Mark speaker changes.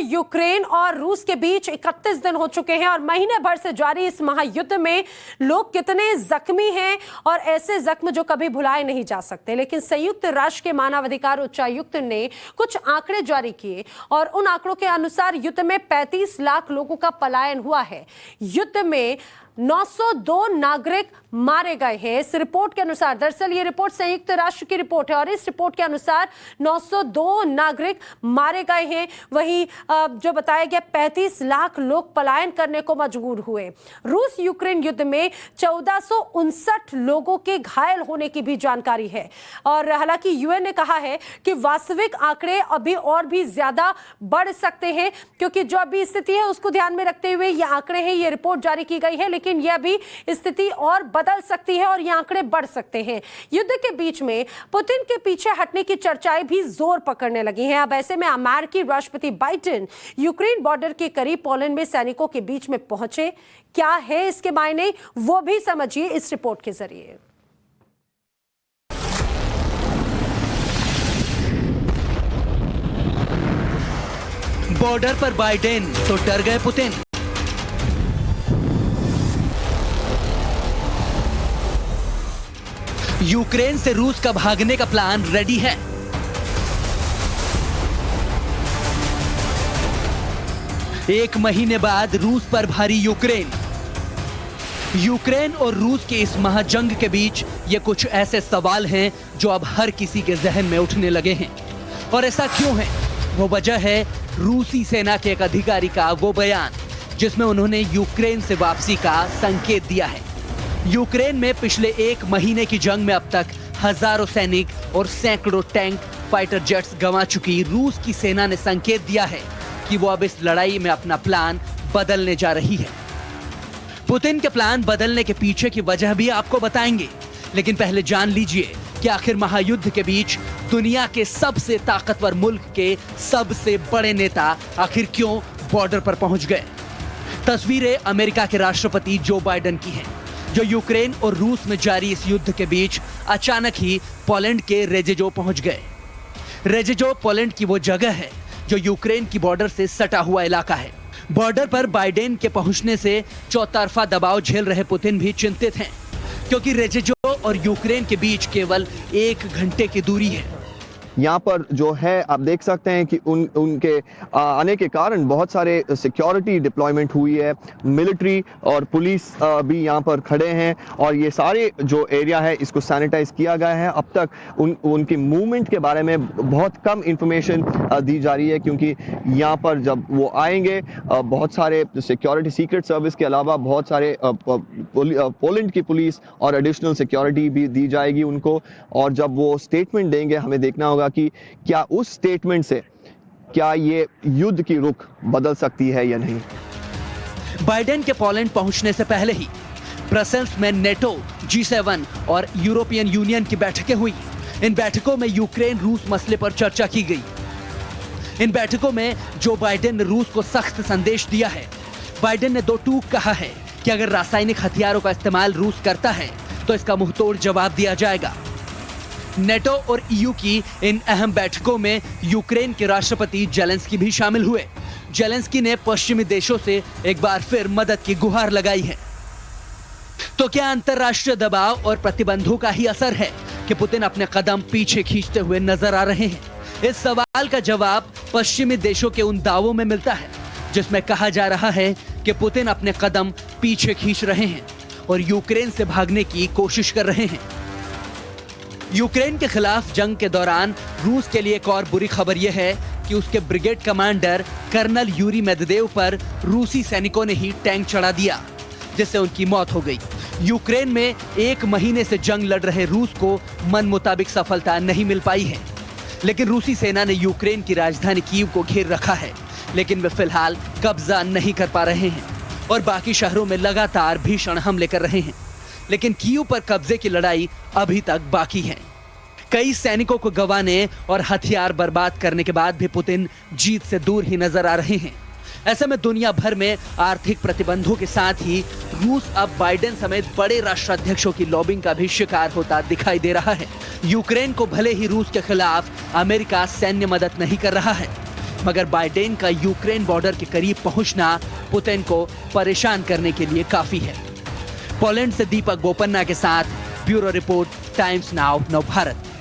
Speaker 1: Ukraine और रूस के बीच 31 दिन हो चुके हैं और महीने भर से जारी इस महायुद्ध में लोग कितने जख्मी हैं और ऐसे जख्म जो कभी भुलाए नहीं जा सकते। लेकिन संयुक्त राष्ट्र के मानवाधिकार उच्चायुक्त ने कुछ आंकड़े जारी किए और उन आंकड़ों के अनुसार युद्ध में 35 लाख लोगों का पलायन हुआ है। युद्ध में 902 नागरिक मारे गए हैं इस रिपोर्ट के अनुसार। दरअसल ये रिपोर्ट संयुक्त राष्ट्र की रिपोर्ट है और इस रिपोर्ट के अनुसार 902 नागरिक मारे गए हैं। वहीं जो बताया गया 35 लाख लोग पलायन करने को मजबूर हुए। रूस यूक्रेन युद्ध में 1459 लोगों के घायल होने की भी जानकारी है और हालांकि यूएन ने कहा है कि वास्तविक आंकड़े अभी और भी ज्यादा बढ़ सकते हैं, क्योंकि जो अभी स्थिति है उसको ध्यान में रखते हुए ये आंकड़े हैं, ये रिपोर्ट जारी की गई है। लेकिन यह अभी स्थिति और बदल सकती है और ये आंकड़े बढ़ सकते हैं। युद्ध के बीच में पुतिन के पीछे हटने की चर्चाएं भी जोर पकड़ने लगी हैं। अब ऐसे में अमेरिकी राष्ट्रपति बाइडेन यूक्रेन बॉर्डर के करीब पोलैंड में सैनिकों के बीच में पहुंचे। क्या है इसके मायने, वो भी समझिए इस रिपोर्ट के जरिए।
Speaker 2: बॉर्डर पर बाइडेन तो डर गए पुतिन। यूक्रेन से रूस का भागने का प्लान रेडी है। एक महीने बाद रूस पर भारी यूक्रेन और रूस के इस महाजंग के बीच ये कुछ ऐसे सवाल हैं जो अब हर किसी के जहन में उठने लगे हैं। और ऐसा क्यों है? वो वजह है रूसी सेना के एक अधिकारी का वो बयान जिसमें उन्होंने यूक्रेन से वापसी का संकेत दिया है। यूक्रेन में पिछले एक महीने की जंग में अब तक हजारों सैनिक और सैकड़ों टैंक, फाइटर जेट्स गंवा चुकी रूस की सेना ने संकेत दिया है कि वो अब इस लड़ाई में अपना प्लान बदलने जा रही है। पुतिन के प्लान बदलने के पीछे की वजह भी आपको बताएंगे, लेकिन पहले जान लीजिए कि आखिर महायुद्ध के बीच दुनिया के सबसे ताकतवर मुल्क के सबसे बड़े नेता आखिर क्यों बॉर्डर पर पहुंच गए। तस्वीरें अमेरिका के राष्ट्रपति जो बाइडेन की हैं, जो यूक्रेन और रूस में जारी इस युद्ध के बीच अचानक ही पोलैंड के रेजेजो पहुंच गए। रेजेजो पोलैंड की वो जगह है जो यूक्रेन की बॉर्डर से सटा हुआ इलाका है। बॉर्डर पर बाइडेन के पहुंचने से चौतरफा दबाव झेल रहे पुतिन भी चिंतित हैं, क्योंकि रेजेजो और यूक्रेन के बीच केवल 1 घंटे की दूरी है।
Speaker 3: यहाँ पर जो है आप देख सकते हैं कि उनके आने के कारण बहुत सारे सिक्योरिटी डिप्लॉयमेंट हुई है, मिलिट्री और पुलिस भी यहाँ पर खड़े हैं और ये सारे जो एरिया है इसको सैनिटाइज किया गया है। अब तक उनकी मूवमेंट के बारे में बहुत कम इंफॉर्मेशन दी जा रही है, क्योंकि यहाँ पर जब वो आएंगे बहुत सारे सिक्योरिटी सीक्रेट सर्विस के अलावा बहुत सारे पोलैंड की पुलिस और एडिशनल सिक्योरिटी भी दी जाएगी उनको। और जब वो स्टेटमेंट देंगे हमें देखना होगा कि क्या उस स्टेटमेंट से क्या ये युद्ध की रुख बदल सकती है या नहीं।
Speaker 2: बाइडेन के पोलैंड पहुंचने से पहले ही ब्रसेल्स में नेटो, G7 और यूरोपियन यूनियन की बैठकें हुई। इन बैठकों में यूक्रेन रूस मसले पर चर्चा की गई। इन बैठकों में जो बाइडेन ने रूस को सख्त संदेश दिया है। बाइडेन ने 2 टूक कहा है कि अगर रासायनिक हथियारों का इस्तेमाल रूस करता है तो इसका मुंहतोड़ जवाब दिया जाएगा। नेटो और EU की इन अहम बैठकों में यूक्रेन के राष्ट्रपति जेलेंस्की भी शामिल हुए। जेलेंस्की ने पश्चिमी देशों से एक बार फिर मदद की गुहार लगाई है। तो क्या अंतर्राष्ट्रीय दबाव और प्रतिबंधों का ही असर है कि पुतिन अपने कदम पीछे खींचते हुए नजर आ रहे हैं? इस सवाल का जवाब पश्चिमी देशों के उन दावों में मिलता है जिसमें कहा जा रहा है कि पुतिन अपने कदम पीछे खींच रहे हैं और यूक्रेन से भागने की कोशिश कर रहे हैं। यूक्रेन के खिलाफ जंग के दौरान रूस के लिए एक और बुरी खबर यह है कि उसके brigade commander colonel Yuri Medvedev पर रूसी सैनिकों ने ही टैंक चढ़ा दिया, जिससे उनकी मौत हो गई। यूक्रेन में 1 महीने से जंग लड़ रहे रूस को मन मुताबिक सफलता नहीं मिल पाई है, लेकिन रूसी सेना ने यूक्रेन की राजधानी कीव को घेर रखा है, लेकिन वे फिलहाल कब्जा नहीं कर पा रहे हैं और बाकी शहरों में लगातार भीषण हमले कर रहे हैं। लेकिन कीव पर कब्जे की लड़ाई अभी तक बाकी है। कई सैनिकों को गंवाने और हथियार बर्बाद करने के बाद भी पुतिन जीत से दूर ही नजर आ रहे हैं। ऐसे में दुनिया भर में आर्थिक प्रतिबंधों के साथ ही रूस अब बाइडेन समेत बड़े राष्ट्राध्यक्षों की लॉबिंग का भी शिकार होता दिखाई दे रहा है। यूक्रेन को भले ही रूस के खिलाफ अमेरिका सैन्य मदद नहीं कर रहा है, मगर बाइडेन का यूक्रेन बॉर्डर के करीब पहुंचना पुतिन को परेशान करने के लिए काफी है। पोलैंड से दीपक बोपन्ना के साथ ब्यूरो रिपोर्ट, टाइम्स नाउ, नव भारत।